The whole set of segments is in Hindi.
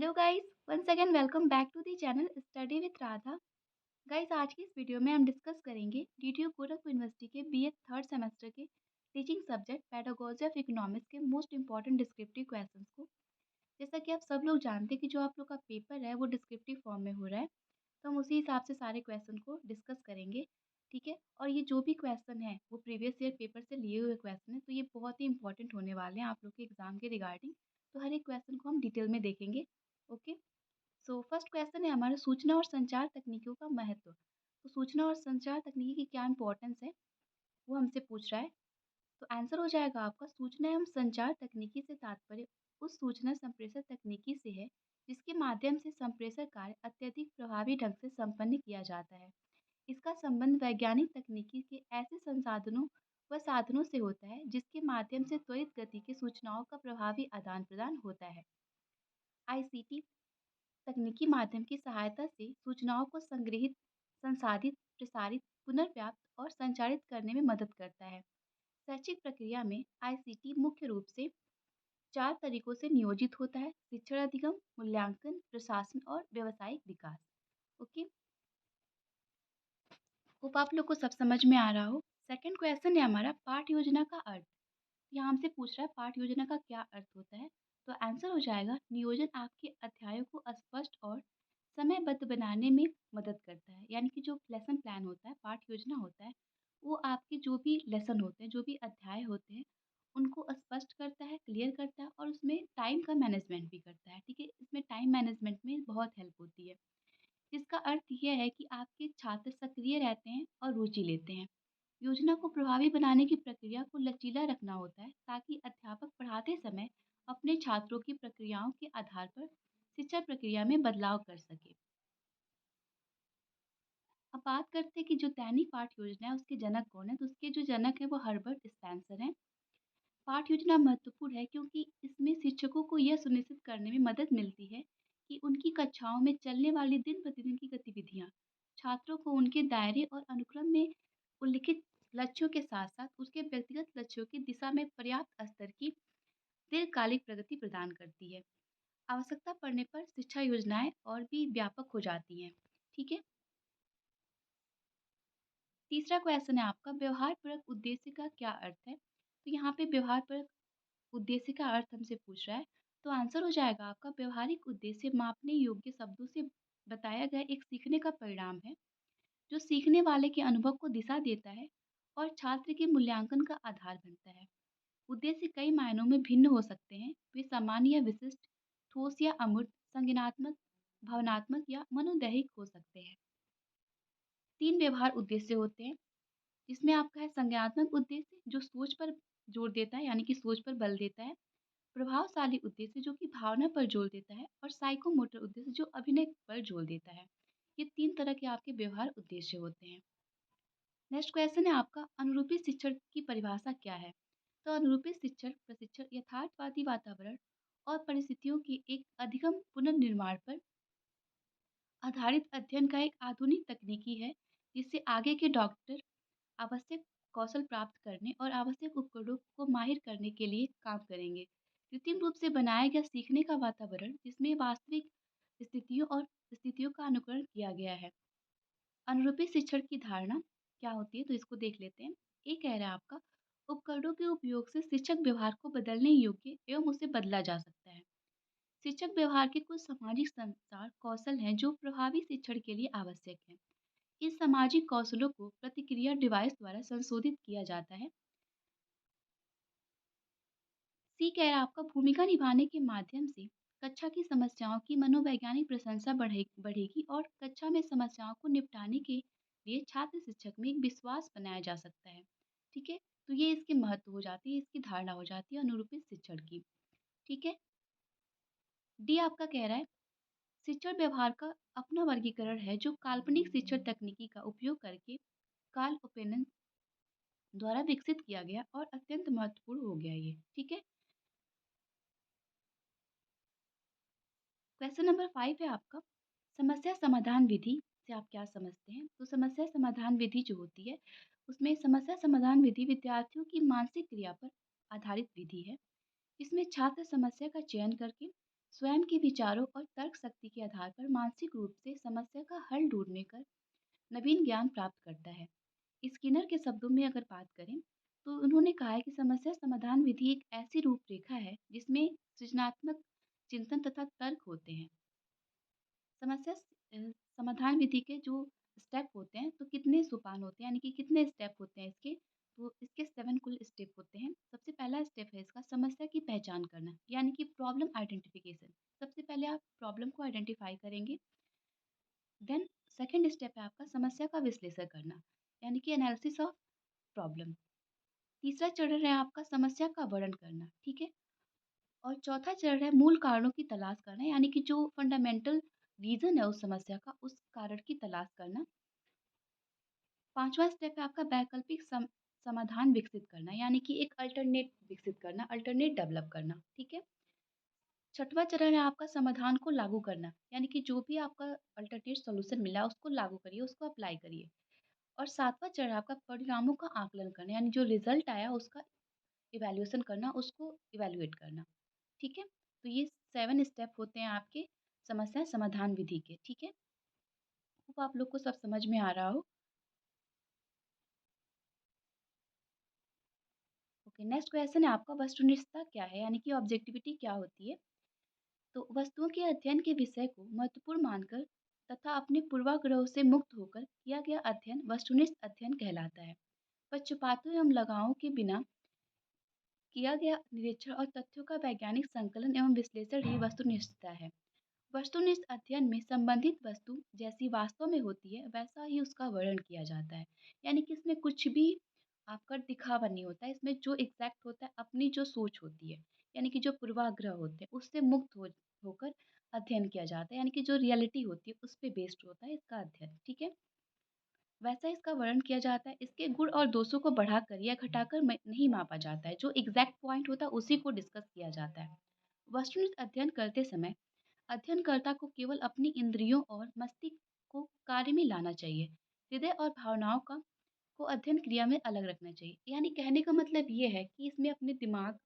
Hello guys, once again welcome back to the channel study with Radha. Guys, आज की इस वीडियो में हम डिस्कस करेंगे डीटीयू गोरखपुर यूनिवर्सिटी के बीए थर्ड सेमेस्टर के teaching subject pedagogy of economics के मोस्ट इंपॉर्टेंट डिस्क्रिप्टिव क्वेश्चंस को। जैसा कि आप सब लोग जानते हैं कि जो आप लोग का पेपर है वो डिस्क्रिप्टिव फॉर्म में हो रहा है, तो हम उसी हिसाब से सारे क्वेश्चन को डिस्कस करेंगे। ठीक है, और ये जो भी क्वेश्चन है वो प्रीवियस ईयर पेपर से लिए हुए क्वेश्चन है, तो ये बहुत ही इंपॉर्टेंट होने वाले हैं आप लोग के एग्जाम के रिगार्डिंग। तो हर एक क्वेश्चन को हम डिटेल में देखेंगे। ओके, सो फर्स्ट क्वेश्चन है हमारा, सूचना और संचार तकनीकों का महत्व। तो सूचना और संचार तकनीकी की क्या इंपॉर्टेंस है वो हमसे पूछ रहा है। तो आंसर हो जाएगा आपका, सूचना एवं संचार तकनीकी से तात्पर्य उस सूचना संप्रेषण तकनीकी से है जिसके माध्यम से संप्रेषण कार्य अत्यधिक प्रभावी ढंग से संपन्न किया जाता है। इसका संबंध वैज्ञानिक तकनीकी के ऐसे संसाधनों व साधनों से होता है जिसके माध्यम से त्वरित गति के सूचनाओं का प्रभावी आदान प्रदान होता है। आईसीटी तकनीकी माध्यम की सहायता से सूचनाओं को संग्रहित, संसाधित, प्रसारित, पुनर्व्याप्त और संचारित करने में मदद करता है। शैक्षिक प्रक्रिया में आईसीटी मुख्य रूप से 4 तरीकों से नियोजित होता है: शिक्षण अधिगम, मूल्यांकन, प्रशासन और व्यावसायिक विकास। ओके, होप आप लोग को सब समझ में आ रहा हो। सेकंड क्वेश्चन है हमारा, पाठ योजना का अर्थ। यहाँ हमसे पूछ रहा है पाठ योजना का क्या अर्थ होता है। तो आंसर हो जाएगा, नियोजन आपके अध्यायों को स्पष्ट और समयबद्ध बनाने में मदद करता है। यानी कि जो लेसन प्लान होता है, पाठ योजना होता है, वो आपके जो भी लेसन होते हैं, जो भी अध्याय होते हैं, उनको स्पष्ट करता है, क्लियर करता है और उसमें टाइम का मैनेजमेंट भी करता है। ठीक है, इसमें टाइम मैनेजमेंट में बहुत हेल्प होती है। जिसका अर्थ यह है कि आपके छात्र सक्रिय रहते हैं और रुचि लेते हैं। योजना को प्रभावी बनाने की प्रक्रिया को लचीला रखना होता है ताकि अध्यापक पढ़ाते समय अपने छात्रों की प्रक्रियाओं के आधार पर शिक्षा प्रक्रिया में बदलाव कर सके। अब बात करते हैं कि जो दैनिक पाठ योजना है उसके जनक कौन है। तो उसके जो जनक है वो हर्बर्ट स्पेंसर हैं। पाठ योजना महत्वपूर्ण है क्योंकि इसमें शिक्षकों को यह सुनिश्चित करने में मदद मिलती है कि उनकी कक्षाओं में चलने वाली दिन प्रतिदिन की गतिविधियाँ छात्रों को उनके दायरे और अनुक्रम में उल्लिखित लक्ष्यों के साथ साथ उसके व्यक्तिगत लक्ष्यों की दिशा में पर्याप्त स्तर की दीर्घकालिक प्रगति प्रदान करती है। आवश्यकता पड़ने पर शिक्षा योजनाएं और भी व्यापक हो जाती हैं। ठीक है, तीसरा क्वेश्चन है आपका, व्यवहारपरक उद्देश्य का क्या अर्थ है। तो यहाँ पे व्यवहारपरक उद्देश्य का अर्थ हमसे पूछ रहा है। तो आंसर हो जाएगा आपका, व्यवहारिक उद्देश्य मापने योग्य शब्दों से बताया गया एक सीखने का परिणाम है जो सीखने वाले के अनुभव को दिशा देता है और छात्र के मूल्यांकन का आधार बनता है। उद्देश्य कई मायनों में भिन्न हो सकते हैं, वे सामान्य या विशिष्ट, ठोस या अमूर्त, संज्ञानात्मक, भावनात्मक या मनोदैहिक हो सकते हैं। 3 व्यवहार उद्देश्य होते हैं, जिसमें आपका है संज्ञानात्मक उद्देश्य जो सोच पर जोर देता है, यानी कि सोच पर बल देता है। प्रभावशाली उद्देश्य जो कि भावना पर जोर देता है और साइकोमोटर उद्देश्य जो अभिनय पर जोर देता है। ये 3 तरह के आपके व्यवहार उद्देश्य होते हैं। नेक्स्ट क्वेश्चन है आपका, अनुरूपी शिक्षण की परिभाषा क्या है। तो अनुरूपी शिक्षण प्रशिक्षण यथार्थवादी वातावरण और परिस्थितियों के एक अधिगम पुनर्निर्माण पर आधारित अध्ययन का एक आधुनिक तकनीकी है जिससे आगे के डॉक्टर आवश्यक कौशल प्राप्त करने और आवश्यक उपकरणों को माहिर करने के लिए काम करेंगे। कृत्रिम रूप से बनाया गया सीखने का वातावरण जिसमें वास्तविक स्थितियों का अनुकरण किया गया है। अनुरूपी शिक्षण की धारणा क्या होती है, तो इसको देख लेते हैं। ये कह रहा है आपका, उपकरणों के उपयोग से शिक्षक व्यवहार को बदलने योग्य एवं उसे बदला जा सकता है। शिक्षक व्यवहार के कुछ सामाजिक संचार कौशल हैं जो प्रभावी शिक्षण के लिए आवश्यक हैं। इस सामाजिक कौशलों को प्रतिक्रिया डिवाइस द्वारा संशोधित किया जाता है। सी कह रहा है आपका, भूमिका निभाने के माध्यम से कक्षा की समस्याओं की मनोवैज्ञानिक प्रशंसा बढ़ेगी और कक्षा में समस्याओं को निपटाने के लिए छात्र शिक्षक में एक विश्वास बनाया जा सकता है। ठीक है, तो ये इसके महत्व हो जाती है, इसकी धारणा हो जाती है अनुरूपित शिक्षण की। ठीक है, डी आपका कह रहा है, शिक्षण व्यवहार का अपना वर्गीकरण है जो काल्पनिक शिक्षण तकनीकी का उपयोग करके कार्ल ओपेनन द्वारा विकसित किया गया और अत्यंत महत्वपूर्ण हो गया ये। ठीक है, क्वेश्चन नंबर 5 है आपका, समस्या समाधान विधि से आप क्या समझते हैं। तो समस्या समाधान विधि जो होती है उसमें समस्या समाधान विधि विद्यार्थियों की मानसिक क्रिया पर आधारित विधि है। इसमें छात्र समस्या का चयन करके स्वयं के विचारों और तर्क शक्ति के आधार पर मानसिक रूप से समस्या का हल ढूंढने कर नवीन ज्ञान प्राप्त करता है। स्किनर के शब्दों में अगर बात करें, तो उन्होंने कहा है कि समस्या समाधान विधि एक ऐसी रूपरेखा है जिसमें सृजनात्मक चिंतन तथा तर्क होते हैं। समस्या समाधान विधि के जो स्टेप होते हैं, तो कितने सोपान होते हैं, यानी कि कितने स्टेप होते हैं इसके, तो इसके 7 कुल स्टेप होते हैं। सबसे पहला स्टेप है इसका समस्या की पहचान करना, यानी कि प्रॉब्लम आइडेंटिफिकेशन। सबसे पहले आप प्रॉब्लम को आइडेंटिफाई करेंगे। देन सेकंड स्टेप है आपका समस्या का विश्लेषण करना, यानी कि एनालिसिस ऑफ प्रॉब्लम। तीसरा चरण है आपका समस्या का वर्णन करना, ठीक है? और चौथा चरण है मूल कारणों की तलाश करना, यानी कि जो फंडामेंटल रीज़न है उस समस्या का, उस कारण की तलाश करना। पाँचवाँ स्टेप है आपका वैकल्पिक समाधान विकसित करना, यानी कि एक अल्टरनेट विकसित करना, अल्टरनेट डेवलप करना, ठीक है? छठवाँ चरण है आपका समाधान को लागू करना, यानी कि जो भी आपका अल्टरनेट सॉल्यूशन मिला उसको लागू करिए, उसको अप्लाई करिए। और सातवां चरण आपका परिणामों का आकलन करना, यानी जो रिज़ल्ट आया उसका इवैल्यूएशन करना, उसको इवैल्यूएट करना, ठीक है? तो ये 7 स्टेप होते हैं आपके समस्या समाधान विधि के, ठीक है? होप आप लोग को सब समझ में आ रहा हो। ओके, नेक्स्ट क्वेश्चन है आपका वस्तुनिष्ठता क्या है? यानी कि ऑब्जेक्टिविटी क्या होती है? तो वस्तुओं के अध्ययन के विषय को महत्वपूर्ण मानकर तथा अपने पूर्वाग्रहों से मुक्त होकर किया गया अध्ययन वस्तुनिष्ठ अध्ययन कहलाता है। पक्षपातों एवं लगावों के बिना किया गया निरीक्षण और तथ्यों का वैज्ञानिक संकलन एवं विश्लेषण ही वस्तुनिष्ठता है। वस्तुनिष्ठ अध्ययन में संबंधित वस्तु जैसी वास्तव में होती है वैसा ही उसका वर्णन किया जाता है, यानी कि इसमें कुछ भी आपका दिखावा नहीं होता है। इसमें जो एग्जैक्ट होता है अपनी जो सोच होती है, यानी कि जो पूर्वाग्रह होते हैं उससे मुक्त होकर अध्ययन किया जाता है, यानी कि जो रियलिटी होती है उस पर बेस्ड होता है इसका अध्ययन, ठीक है? वैसा इसका वर्णन किया जाता है। इसके गुण और दोषों को बढ़ाकर या घटाकर नहीं मापा जाता है। जो एग्जैक्ट पॉइंट होता है उसी को डिस्कस किया जाता है। वस्तुनिष्ठ अध्ययन करते समय अध्ययनकर्ता को केवल अपनी इंद्रियों और मस्तिष्क को कार्य में लाना चाहिए। हृदय और भावनाओं का को अध्ययन क्रिया में अलग रखना चाहिए। यानी कहने का मतलब ये है कि इसमें अपने दिमाग,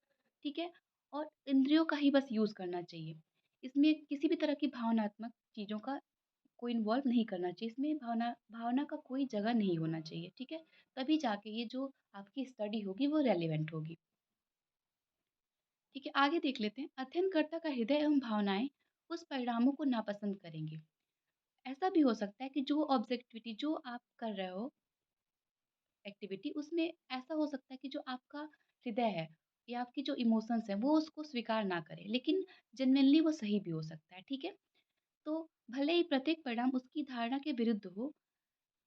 ठीक है, और इंद्रियों का ही बस यूज़ करना चाहिए। इसमें किसी भी तरह की भावनात्मक चीज़ों का को इन्वॉल्व नहीं करना चाहिए। इसमें भावना भावना का कोई जगह नहीं होना चाहिए, ठीक है? तभी जाके ये जो आपकी स्टडी होगी वो रेलेवेंट होगी। ठीक है, आगे देख लेते हैं। अध्ययनकर्ता का हृदय एवं भावनाएँ उस परिणामों को नापसंद करेंगे। ऐसा भी हो सकता है कि जो ऑब्जेक्टिविटी जो आप कर रहे हो एक्टिविटी, उसमें ऐसा हो सकता है कि जो आपका हृदय है या आपकी जो इमोशंस हैं वो उसको स्वीकार ना करें, लेकिन जेनुइनली वो सही भी हो सकता है, ठीक है? तो भले ही प्रत्येक परिणाम उसकी धारणा के विरुद्ध हो,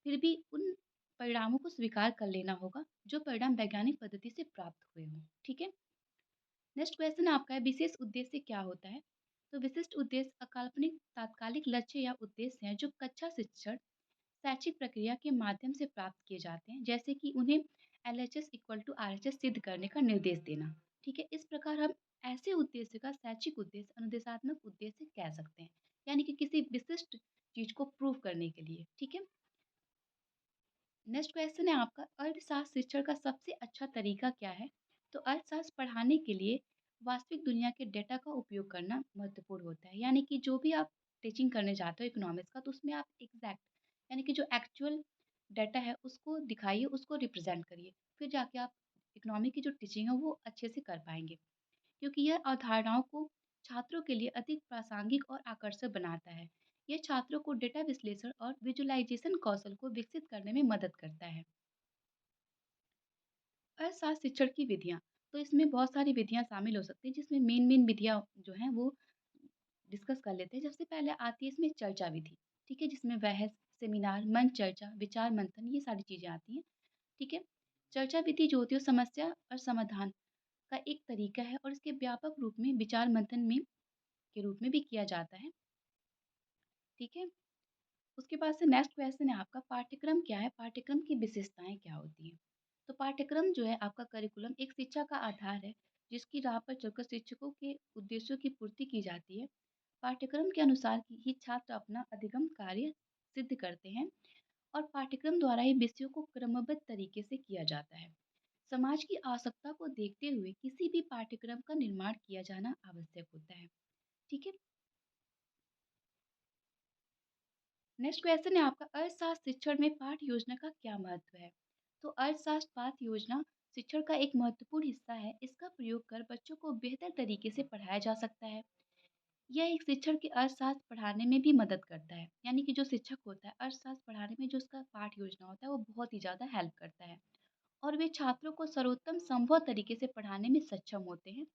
फिर भी उन परिणामों को स्वीकार कर लेना होगा जो परिणाम वैज्ञानिक पद्धति से प्राप्त हुए हों, ठीक है? नेक्स्ट क्वेश्चन आपका है विशेष उद्देश्य क्या होता है? तो विशिष्ट उद्देश्य अकाल्पनिक तात्कालिक लक्ष्य या उद्देश्य हैं जो कक्षा शिक्षण शैक्षिक प्रक्रिया के माध्यम से प्राप्त किए जाते हैं, जैसे कि उन्हें एलएचएस इक्वल टू आरएचएस सिद्ध करने का निर्देश देना, ठीक है? इस प्रकार हम ऐसे उद्देश्य का शैक्षिक उद्देश्य अनुदेशात्मक उद्देश्य कह सकते हैं, यानी कि किसी विशिष्ट चीज को प्रूव करने के लिए, ठीक है? नेक्स्ट क्वेश्चन है आपका अर्थशास्त्र शिक्षण का सबसे अच्छा तरीका क्या है? तो अर्थशास्त्र पढ़ाने के लिए वास्तविक दुनिया के डेटा का उपयोग करना महत्वपूर्ण होता है, यानी कि जो भी आप टीचिंग करने जाते हो इकोनॉमिक्स का, तो उसमें आप एग्जैक्ट, यानी कि जो एक्चुअल डाटा है उसको दिखाइए, उसको रिप्रेजेंट करिए, फिर जाके आप इकोनॉमी की जो टीचिंग है वो अच्छे से कर पाएंगे, क्योंकि यह अवधारणाओं को छात्रों के लिए अधिक प्रासंगिक और आकर्षक बनाता है। यह छात्रों को डेटा विश्लेषण और विजुअलाइजेशन कौशल को विकसित करने में मदद करता है। अर्थशास्त्र शिक्षण की विधियाँ, तो इसमें बहुत सारी विधियाँ शामिल हो सकती हैं, जिसमें मेन विधियाँ जो हैं वो डिस्कस कर लेते हैं। सबसे पहले आती है इसमें चर्चा विधि, ठीक है? जिसमें बहस, सेमिनार, मंच चर्चा, विचार मंथन, ये सारी चीज़ें आती हैं, ठीक है? चर्चा विधि जो होती है वो समस्या और समाधान का एक तरीका है और इसके व्यापक रूप में विचार मंथन में के रूप में भी किया जाता है, ठीक है? उसके बाद से नेक्स्ट क्वेश्चन है आपका पाठ्यक्रम क्या है? पाठ्यक्रम की विशेषताएँ क्या होती हैं? तो पाठ्यक्रम जो है आपका करिकुलम एक शिक्षा का आधार है, जिसकी राह पर चलकर शिक्षकों के उद्देश्यों की पूर्ति की जाती है। पाठ्यक्रम के अनुसार ही छात्र अपना अधिगम कार्य सिद्ध करते हैं और पाठ्यक्रम द्वारा ही विषयों को क्रमबद्ध तरीके से किया जाता है। समाज की आवश्यकता को देखते हुए किसी भी पाठ्यक्रम का निर्माण किया जाना आवश्यक होता है। ठीक है? नेक्स्ट क्वेश्चन है आपका, अर्थशास्त्र शिक्षण में पाठ योजना का क्या महत्व है? तो अर्थशास्त्र पाठ योजना शिक्षण का एक महत्वपूर्ण हिस्सा है। इसका प्रयोग कर बच्चों को बेहतर तरीके से पढ़ाया जा सकता है। यह एक शिक्षण के अर्थशास्त्र पढ़ाने में भी मदद करता है। यानी कि जो शिक्षक होता है, अर्थशास्त्र पढ़ाने में जो उसका पाठ योजना होता है, वो बहुत ही ज़्यादा हेल्प करता है और वे छात्रों को सर्वोत्तम संभव तरीके से पढ़ाने में सक्षम होते हैं।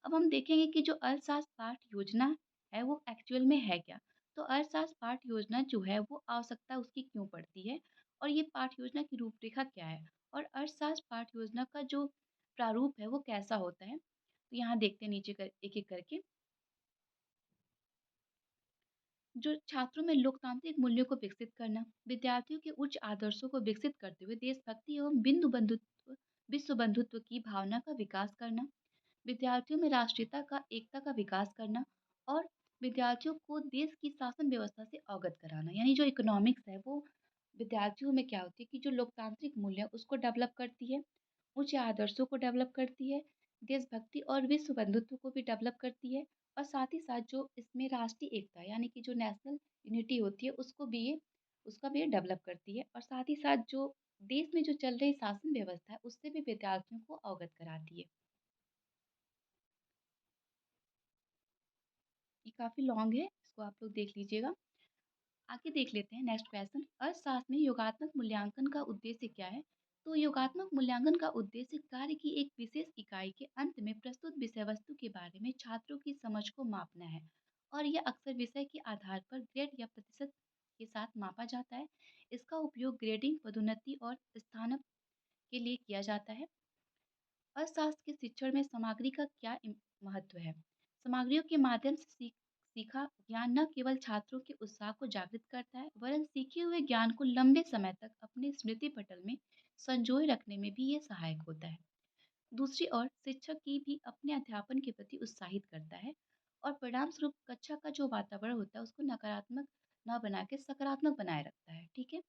अब हम देखेंगे कि जो अर्थशास्त्र पाठ योजना है वो एक्चुअल में है क्या? तो अर्थशास्त्र पाठ योजना जो है वो आवश्यकता उसकी क्यों पड़ती है और ये पाठ योजना की रूपरेखा क्या है? और अर्थशास्त्र पाठ योजना का जो प्रारूप है वो कैसा होता है? तो यहाँ देखते हैं नीचे कर एक-एक करके। जो छात्रों में लोकतांत्रिक मूल्यों को विकसित करना, विद्यार्थियों के उच्च आदर्शों को विकसित करते हुए देशभक्ति एवं बिंदु बंधुत्व विश्व बंधुत्व की भावना का विकास करना, विद्यार्थियों में राष्ट्रीयता का एकता का विकास करना और विद्यार्थियों को देश की शासन व्यवस्था से अवगत कराना। यानी जो इकोनॉमिक्स है वो विद्यार्थियों में क्या होती है कि जो लोकतांत्रिक मूल्य है उसको डेवलप करती है, उच्च आदर्शों को डेवलप करती है, देशभक्ति और विश्व बंधुत्व को भी डेवलप करती है और साथ ही साथ जो इसमें राष्ट्रीय एकता यानी कि जो नेशनल यूनिटी होती है उसका भी ये डेवलप करती है और साथ ही साथ जो देश में जो चल रही शासन व्यवस्था है उससे भी विद्यार्थियों को अवगत कराती है। ये काफ़ी लॉन्ग है, इसको आप लोग देख लीजिएगा। आगे देख लेते हैं नेक्स्ट क्वेश्चन, अर्थशास्त्र में योगात्मक मूल्यांकन का उद्देश्य क्या है? तो योगात्मक मूल्यांकन का उद्देश्य कार्य की एक विशेष इकाई के अंत में प्रस्तुत विषय वस्तु के बारे में छात्रों की समझ को मापना है और यह अक्सर विषय के आधार पर ग्रेड या प्रतिशत के साथ मापा जाता है। इसका उपयोग ग्रेडिंग, पदोन्नति और स्थानांतरण के लिए किया जाता है। अर्थशास्त्र के शिक्षण में सामग्री का क्या महत्व है? सामग्रियों के माध्यम से सीखा ज्ञान न केवल छात्रों के उत्साह को जागृत करता है, वरन सीखे हुए ज्ञान को लंबे समय तक अपने स्मृति पटल में संजोए रखने में भी ये सहायक होता है। दूसरी ओर शिक्षक की भी अपने अध्यापन के प्रति उत्साहित करता है और परिणाम स्वरूप कक्षा का जो वातावरण होता है उसको नकारात्मक न बना के सकारात्मक बनाए रखता है। ठीक है।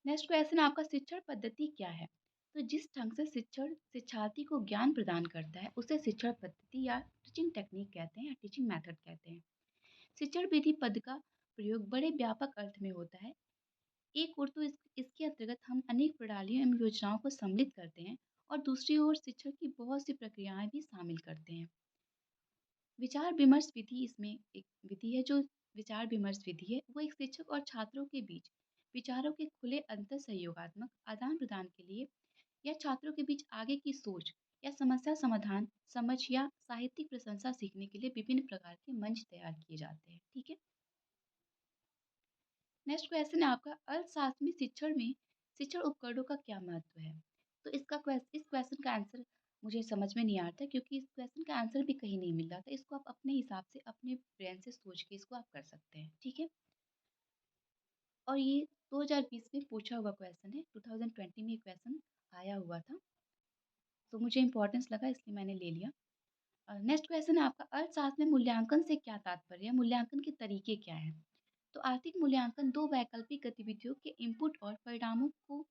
नेक्स्ट क्वेश्चन आपका, शिक्षण पद्धति क्या है? तो जिस ढंग से शिक्षण शिक्षार्थी को ज्ञान प्रदान करता है उसे शिक्षण पद्धति या टीचिंग टेक्निक कहते हैं या टीचिंग मेथड कहते हैं। शिक्षण विधि पद का प्रयोग बड़े व्यापक अर्थ में होता है। एक ओर तो इसके अंतर्गत हम अनेक प्रणालियों एवं योजनाओं को सम्मिलित करते हैं और दूसरी ओर शिक्षण की बहुत सी प्रक्रियाएं भी शामिल करते हैं। विचार विमर्श विधि इसमें एक विधि है। जो विचार विमर्श विधि है वो एक शिक्षक और छात्रों के बीच विचारों के खुले अंतर सहयोगात्मक आदान प्रदान के लिए या छात्रों के बीच आगे की सोच या समस्या समाधान समझ या साहित्यिक प्रशंसा सीखने के लिए विभिन्न प्रकार के मंच तैयार किए जाते हैं। ठीक है। नेक्स्ट क्वेश्चन है आपका, अर्थशास्त्र में शिक्षण उपकरणों का क्या महत्व है? तो इस क्वेश्चन का आंसर मुझे समझ में नहीं आता क्योंकि इस क्वेश्चन का आंसर भी कहीं नहीं मिल रहा था। इसको आप अपने हिसाब से अपने ब्रेन से सोच के इसको आप कर सकते हैं। ठीक है। और ये 2020 में पूछा हुआ क्वेश्चन है, 2020 में ये क्वेश्चन आया हुआ था, तो मुझे इंपॉर्टेंस लगा इसलिए मैंने ले लिया। नेक्स्ट क्वेश्चन है आपका, अर्थशास्त्र में मूल्यांकन से क्या तात्पर्य है? मूल्यांकन के तरीके क्या हैं? तो आर्थिक मूल्यांकन दो वैकल्पिक गतिविधियों के इनपुट और परिणामों को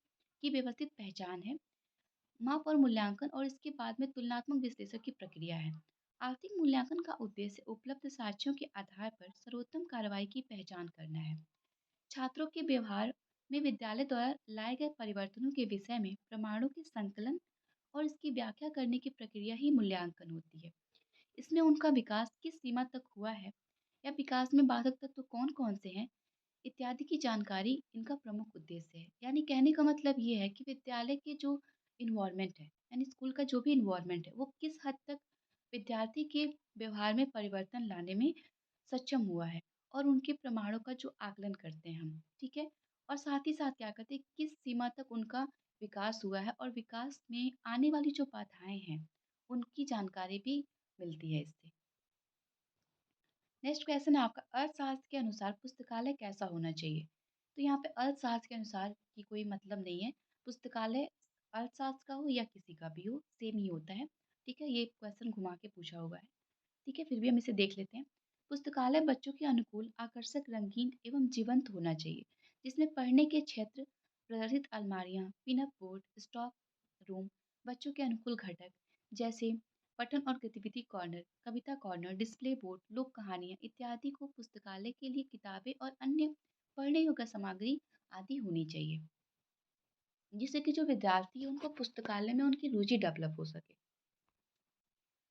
की व्यवस्थित पहचान है। माप और मूल्यांकन और इसके बाद में तुलनात्मक विश्लेषण की प्रक्रिया है। आर्थिक मूल्यांकन का उद्देश्य उपलब्ध साक्ष्यों के आधार पर सर्वोत्तम कार्रवाई की पहचान करना है। छात्रों के व्यवहार में विद्यालय द्वारा लाए गए परिवर्तनों के विषय में प्रमाणों के संकलन और इसकी व्याख्या करने की प्रक्रिया ही मूल्यांकन होती है। इसमें उनका विकास किस सीमा तक हुआ है या विकास में बाधक तत्व कौन कौन से हैं इत्यादि की जानकारी इनका प्रमुख उद्देश्य है। यानी कहने का मतलब ये है कि विद्यालय के जो इन्वायरमेंट है यानी स्कूल का जो भी इन्वायरमेंट है वो किस हद तक विद्यार्थी के व्यवहार में परिवर्तन लाने में सक्षम हुआ है और उनके प्रमाणों का जो आकलन करते हैं हम। ठीक है। और साथ ही साथ क्या कहते हैं किस सीमा तक उनका विकास हुआ है और विकास में आने वाली जो बाधाएं हैं उनकी जानकारी भी मिलती है इससे। नेक्स्ट क्वेश्चन है आपका, अर्थशास्त्र के अनुसार पुस्तकालय कैसा होना चाहिए? तो यहाँ पे अर्थशास्त्र के अनुसार की कोई मतलब नहीं है। पुस्तकालय अर्थशास्त्र का हो या किसी का भी हो सेम ही होता है। ठीक है। ये क्वेश्चन घुमा के पूछा हुआ है। ठीक है, फिर भी हम इसे देख लेते हैं। पुस्तकालय बच्चों के अनुकूल, आकर्षक, रंगीन एवं जीवंत होना चाहिए, जिसमें पढ़ने के क्षेत्र, प्रदर्शित अलमारियाँ, पिनअप बोर्ड, स्टॉक रूम, बच्चों के अनुकूल घटक जैसे पठन और गतिविधि कॉर्नर, कविता कॉर्नर, डिस्प्ले बोर्ड, लोक कहानियाँ इत्यादि को पुस्तकालय के लिए किताबें और अन्य पढ़ने योग्य सामग्री आदि होनी चाहिए, जिससे कि जो विद्यार्थी है उनको पुस्तकालय में उनकी रुचि डेवलप हो सके।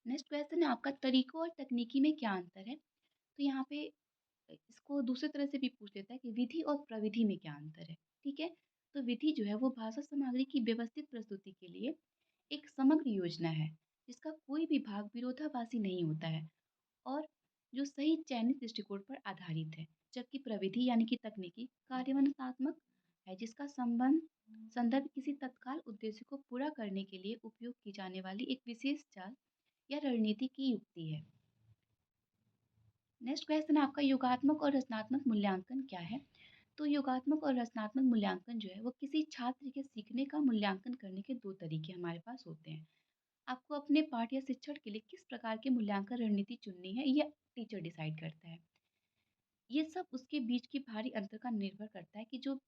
नेक्स्ट क्वेश्चन है आपका, तरीकों और तकनीकी में क्या अंतर है? तो यहाँ पे इसको दूसरे तरह से भी पूछ लेता है कि विधि और प्रविधि में क्या अंतर है, ठीक है? तो विधि जो है वो भाषा सामग्री की व्यवस्थित प्रस्तुति के लिए एक समग्र योजना है, जिसका कोई भी भाग विरोधाभासी नहीं होता है और जो सही चयनित दृष्टिकोण पर आधारित है। जबकि प्रविधि यानी कि तकनीकी कार्यान्वयनात्मक है, जिसका संबंध संदर्भ किसी तत्काल उद्देश्य को पूरा करने के लिए उपयोग की जाने वाली एक विशेष चाल या रणनीति की युक्ति है। नेक्स्ट क्वेश्चन आपका, योगात्मक और रचनात्मक मूल्यांकन क्या है? तो योगात्मक और रचनात्मक मूल्यांकन जो है वो किसी छात्र के सीखने का मूल्यांकन करने के दो तरीके हमारे पास होते हैं। आपको अपने पाठ या शिक्षण के लिए किस प्रकार की मूल्यांकन रणनीति चुननी है, यह टीचर डिसाइड करता है। ये सब उसके बीच की भारी अंतर का निर्भर करता है कि जो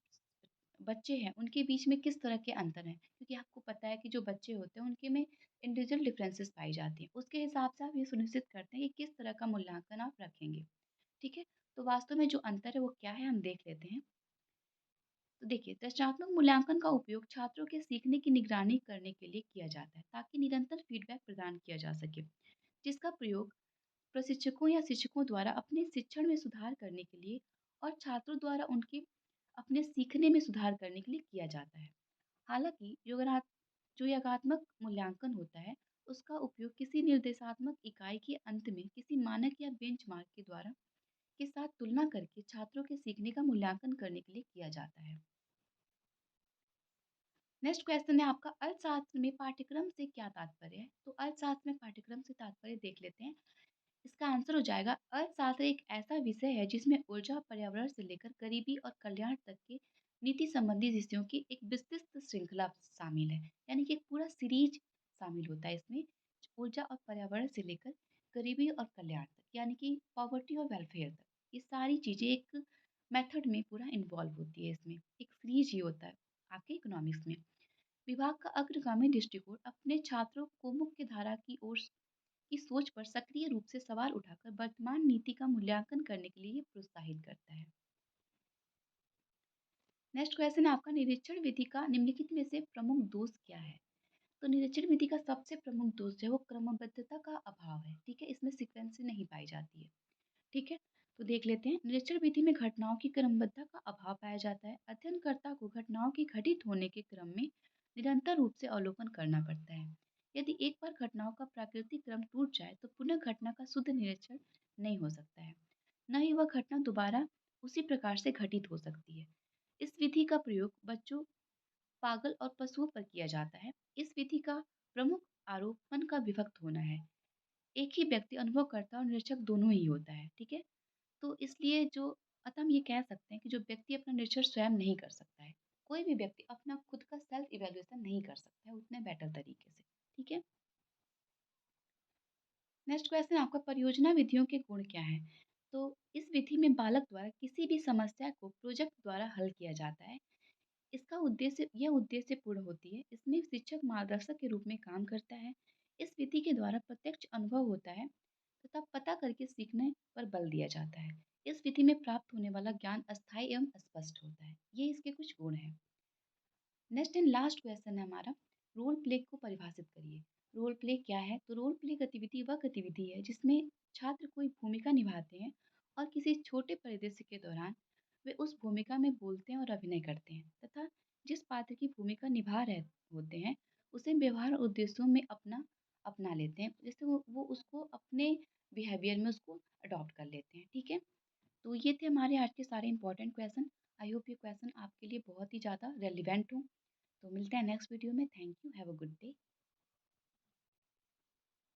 बच्चे हैं उनके बीच में किस तरह के अंतर हैं, क्योंकि आपको पता है कि जो बच्चे होते हैं उनके में इंडिविजुअल डिफरेंसेस पाई जाती हैं। उसके हिसाब से आप ये सुनिश्चित करते हैं कि किस तरह का मूल्यांकन आप रखेंगे। ठीक है? तो वास्तव में जो अंतर है वो क्या है, हम देख लेते हैं। तो देखिए, रचनात्मक मूल्यांकन का उपयोग छात्रों के सीखने की निगरानी करने के लिए किया जाता है, ताकि निरंतर फीडबैक प्रदान किया जा सके, जिसका प्रयोग प्रशिक्षकों या शिक्षकों द्वारा अपने शिक्षण में सुधार करने के लिए और छात्रों द्वारा उनके अपने सीखने में सुधार करने के लिए किया जाता है। हालांकि जो योगात्मक मूल्यांकन होता है, उसका उपयोग किसी निर्देशात्मक इकाई के अंत में किसी मानक या बेंचमार्क के द्वारा के साथ तुलना करके छात्रों के सीखने का मूल्यांकन करने के लिए किया जाता है। नेक्स्ट क्वेश्चन है आपका, अर्थशास्त्र में पाठ्यक्रम से क्या तात्पर्य है? तो अर्थशास्त्र में पाठ्यक्रम से तात्पर्य देख लेते हैं। इसका आंसर हो जाएगा, अर्थशास्त्र एक ऐसा विषय है जिसमें ऊर्जा, पर्यावरण से लेकर गरीबी और कल्याण तक के नीति संबंधी विषयों की एक विस्तृत श्रृंखला शामिल है। यानी कि एक पूरा सीरीज शामिल होता है इसमें, ऊर्जा और पर्यावरण से लेकर गरीबी और कल्याण तक, यानी कि पॉवर्टी और वेलफेयर तक। ये सारी चीज़ें एक मेथड में पूरा इन्वॉल्व होती है, इसमें एक सीरीज ही होता है आपके इकोनॉमिक्स में। विभाग का अग्रगामी दृष्टिकोण अपने छात्रों को मुख्य धारा की ओर की सोच पर सक्रिय रूप से सवाल उठाकर वर्तमान नीति का मूल्यांकन करने के लिए प्रोत्साहित करता है। नेक्स्ट क्वेश्चन है आपका, निरीक्षण विधि का निम्नलिखित में से प्रमुख दोष क्या है? तो निरीक्षण विधि का सबसे प्रमुख दोष जो है वो क्रमबद्धता का अभाव है। ठीक है, इसमें सीक्वेंस नहीं पाई जाती है। ठीक है, तो देख लेते हैं। निरीक्षण विधि में घटनाओं की क्रमबद्धता का अभाव पाया जाता है। अध्ययनकर्ता को घटनाओं के घटित होने के क्रम में निरंतर रूप से अवलोकन करना पड़ता है। यदि एक बार घटनाओं का प्राकृतिक क्रम टूट जाए तो पुनः घटना का शुद्ध निरीक्षण नहीं हो सकता है, न ही वह घटना दोबारा उसी प्रकार से घटित हो सकती है। इस विधि का प्रयोग बच्चों, पागल और पशुओं पर किया जाता है। इस विधि का प्रमुख आरोप मन का विभक्त होना है। एक ही व्यक्ति अनुभवकर्ता और निरीक्षक दोनों ही होता है। ठीक है, तो इसलिए जो अतः हम ये कह सकते हैं कि जो व्यक्ति अपना निरीक्षण स्वयं नहीं कर सकता है, कोई भी व्यक्ति अपना खुद का सेल्फ इवैल्यूएशन नहीं कर सकता है उतने बेटर तरीके से। ठीक है, नेक्स्ट क्वेश्चन आपका, परियोजना विधियों के गुण क्या हैं? तो इस विधि में बालक द्वारा किसी भी समस्या को प्रोजेक्ट द्वारा हल किया जाता है। इसका उद्देश्य यह उद्देश्यपूर्ण होती है। इसमें शिक्षक मार्गदर्शक के रूप में काम करता है। इस विधि के द्वारा प्रत्यक्ष अनुभव होता है तथा पता करके सीखने पर बल दिया जाता है। इस विधि में प्राप्त होने वाला ज्ञान अस्थायी एवं स्पष्ट होता है। ये इसके कुछ गुण हैं। नेक्स्ट एंड लास्ट क्वेश्चन है हमारा, रोल प्ले को परिभाषित करिए। रोल प्ले क्या है? तो रोल प्ले गतिविधि वह गतिविधि है जिसमें छात्र कोई भूमिका निभाते हैं और किसी छोटे परिदृश्य के दौरान वे उस भूमिका में बोलते हैं और अभिनय करते हैं तथा जिस पात्र की भूमिका निभा रहे होते हैं उसे व्यवहार और उद्देश्यों में अपना लेते हैं, जैसे वो उसको अपने बिहेवियर में उसको अडॉप्ट कर लेते हैं। ठीक है, तो ये थे हमारे आज के सारे इंपॉर्टेंट क्वेश्चन। आई होप ये क्वेश्चन आपके लिए बहुत ही ज़्यादा रेलिवेंट हो। तो मिलते हैं नेक्स्ट वीडियो में। Thank you, have a good day.